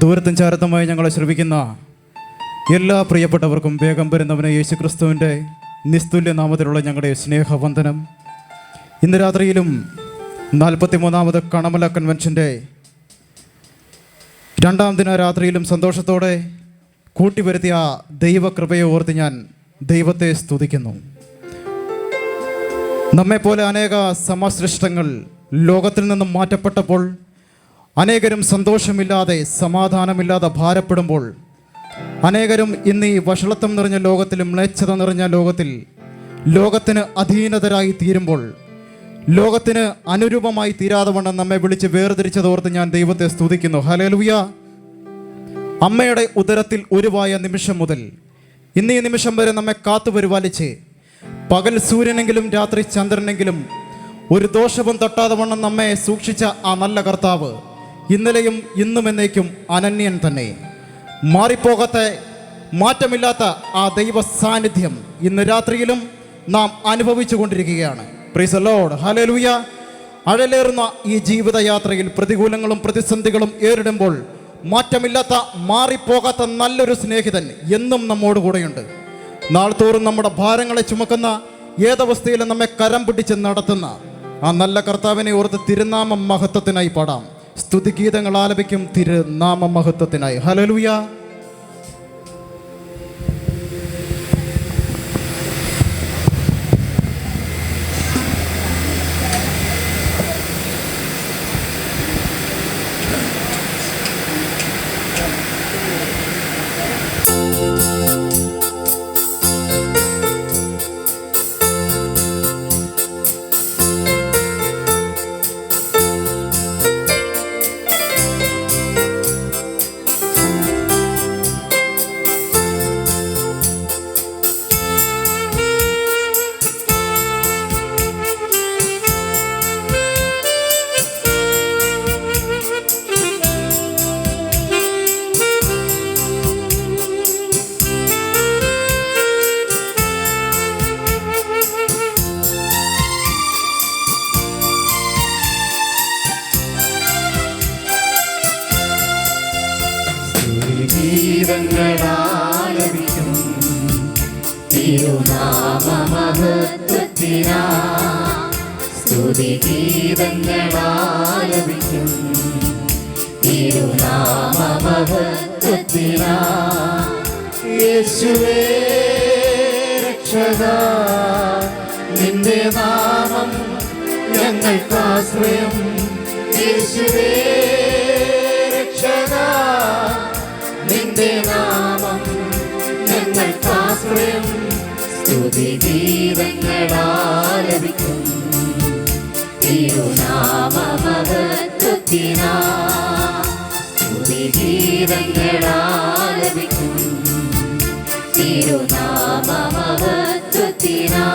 ദൂരത്തും ചാരത്തുമായി ഞങ്ങളെ ശ്രമിക്കുന്ന എല്ലാ പ്രിയപ്പെട്ടവർക്കും വേഗം വരുന്നവനെ യേശുക്രിസ്തുവിൻ്റെ നിസ്തുല്യ നാമത്തിലുള്ള ഞങ്ങളുടെ സ്നേഹവന്ദനം. ഇന്ന് രാത്രിയിലും 43ാമത് കണമല കൺവെൻഷൻ്റെ 2ാം ദിന രാത്രിയിലും സന്തോഷത്തോടെ കൂട്ടിവരുത്തിയ ദൈവകൃപയെ ഓർത്ത് ഞാൻ ദൈവത്തെ സ്തുതിക്കുന്നു. നമ്മെപ്പോലെ അനേക സമസൃഷ്ടങ്ങൾ ലോകത്തിൽ നിന്നും മാറ്റപ്പെട്ടപ്പോൾ, അനേകരും സന്തോഷമില്ലാതെ സമാധാനമില്ലാതെ ഭാരപ്പെടുമ്പോൾ, അനേകരും ഇന്ന് ഈ വഷളത്വം നിറഞ്ഞ ലോകത്തിൽ, മ്ലേച്ഛത നിറഞ്ഞ ലോകത്തിൽ ലോകത്തിന് അധീനതരായി തീരുമ്പോൾ, ലോകത്തിന് അനുരൂപമായി തീരാതെ വണ്ണം നമ്മെ വിളിച്ച് വേർതിരിച്ചതോർത്ത് ഞാൻ ദൈവത്തെ സ്തുതിക്കുന്നു. ഹല്ലേലൂയ. അമ്മയുടെ ഉദരത്തിൽ ഉരുവായ നിമിഷം മുതൽ ഇന്ന് ഈ നിമിഷം വരെ നമ്മെ കാത്തു പരിപാലിച്ച്, പകൽ സൂര്യനെങ്കിലും രാത്രി ചന്ദ്രനെങ്കിലും ഒരു ദോഷവും തട്ടാതെ വണ്ണം നമ്മെ സൂക്ഷിച്ച ആ നല്ല കർത്താവ് ഇന്നലെയും ഇന്നും എന്നേക്കും അനന്യൻ തന്നെ. മാറിപ്പോകാത്ത, മാറ്റമില്ലാത്ത ആ ദൈവ സാന്നിധ്യം ഇന്ന് രാത്രിയിലും നാം അനുഭവിച്ചു കൊണ്ടിരിക്കുകയാണ്. Praise the Lord. ഹല്ലേലൂയ. അഴലേറുന്ന ഈ ജീവിതയാത്രയിൽ പ്രതികൂലങ്ങളും പ്രതിസന്ധികളും ഏറിടുമ്പോൾ മാറ്റമില്ലാത്ത, മാറിപ്പോകാത്ത നല്ലൊരു സ്നേഹിതൻ എന്നും നമ്മോട് കൂടെയുണ്ട്. നാൾ തോറും നമ്മുടെ ഭാരങ്ങളെ ചുമക്കുന്ന, ഏതവസ്ഥയിലും നമ്മെ കരം പിടിച്ച് നടത്തുന്ന ആ നല്ല കർത്താവിനെ ഓർത്ത് തിരുനാമ മഹത്വത്തിനായി പാടാം. സ്തുതിഗീതങ്ങൾ ആലപിക്കും തിരുനാമ മഹത്വത്തിനായി. ഹല്ലേലൂയ. ഗീതങ്ങളാലപിക്കും തിരുനാമമഹത്വത്തിനാ, സ്തുതിഗീതങ്ങളാലപിക്കും തിരുനാമമഹത്വത്തിനാ. യേശുവേ രക്ഷകാ, നിന്റെ നാമം ഞങ്ങൾക്കാശ്രയം. യേശുവേ രക്ഷകാ, നിന്റെ നാമം ഞങ്ങൾക്കാശ്രയം. സ്തുതിഗീതങ്ങളാലപിക്കും തിരുനാമമഹത്വത്തിനാ, സ്തുതിഗീതങ്ങളാലപിക്കും തിരുനാമമഹത്വത്തിനാ.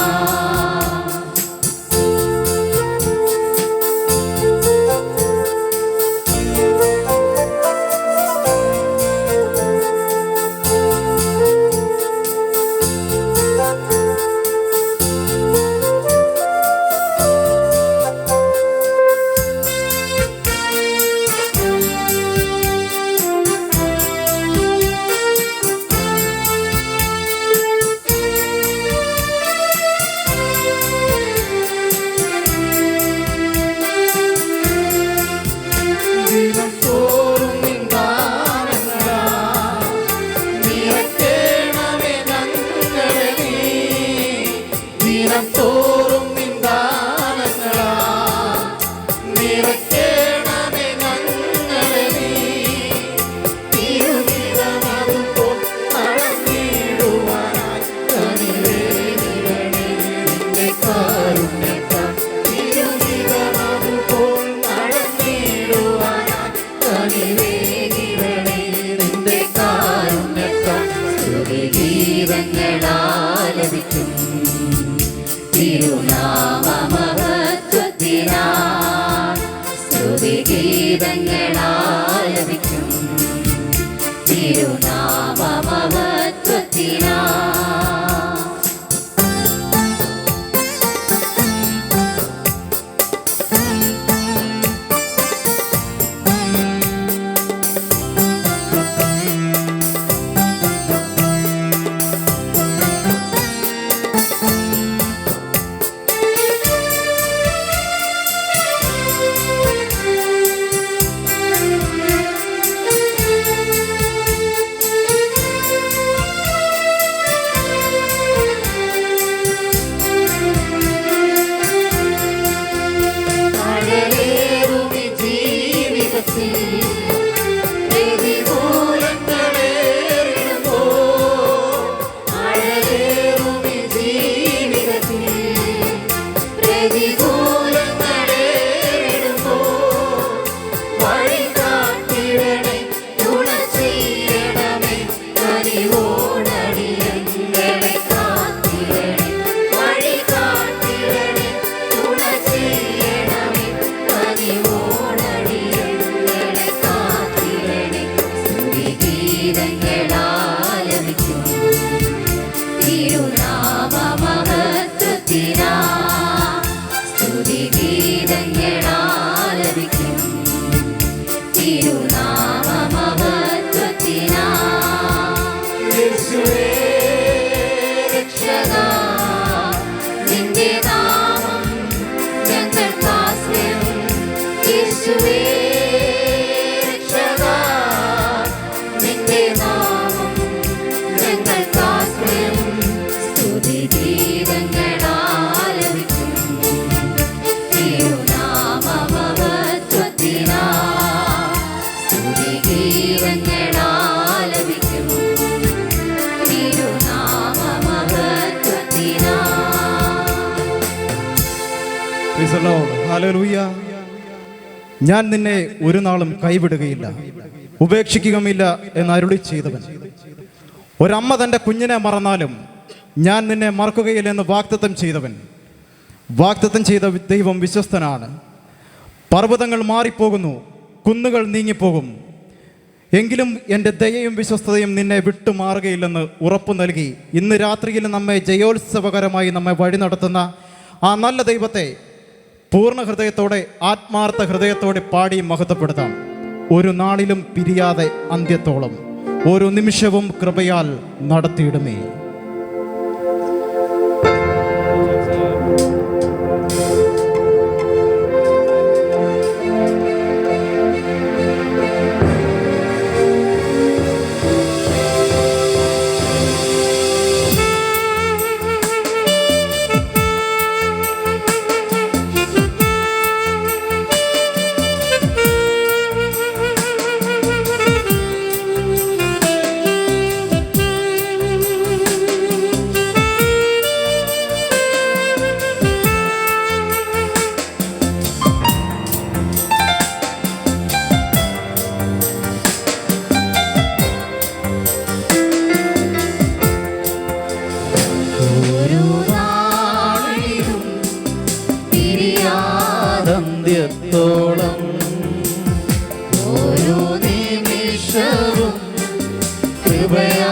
ഗീതങ്ങളാലപിക്കും തിരുനാമമഹത്വത്തിനാ, സ്തുതിഗീതങ്ങളാലപിക്കും തിരുനാമമഹത്വത്തിനാ. ഹല്ലേലൂയ. ഞാൻ നിന്നെ ഒരു നാളും കൈവിടുകയില്ല, ഉപേക്ഷിക്കുകയുമില്ല എന്ന് അരുളി ചെയ്തവൻ. ഒരമ്മ തൻ്റെ കുഞ്ഞിനെ മറന്നാലും ഞാൻ നിന്നെ മറക്കുകയില്ല എന്ന് വാഗ്ദത്തം ചെയ്തവൻ. വാഗ്ദത്തം ചെയ്ത ദൈവം വിശ്വസ്തനാണ്. പർവ്വതങ്ങൾ മാറിപ്പോകുന്നു, കുന്നുകൾ നീങ്ങിപ്പോകും, എങ്കിലും എൻ്റെ ദയയും വിശ്വസ്തതയും നിന്നെ വിട്ടുമാറുകയില്ലെന്ന് ഉറപ്പു നൽകി ഇന്ന് രാത്രിയിൽ നമ്മെ ജയോത്സവകരമായി നമ്മെ വഴി നടത്തുന്ന ആ നല്ല ദൈവത്തെ പൂർണ്ണ ഹൃദയത്തോടെ, ആത്മാർത്ഥ ഹൃദയത്തോടെ പാടി മഹത്വപ്പെടുത്താം. ഒരു നാളിലും പിരിയാതെ അന്ത്യത്തോളം ഓരോ നിമിഷവും കൃപയാൽ നടത്തിയിടുമേ. അന്ത്യത്തോളം ഓരോ നിമിഷവും കൃപയാ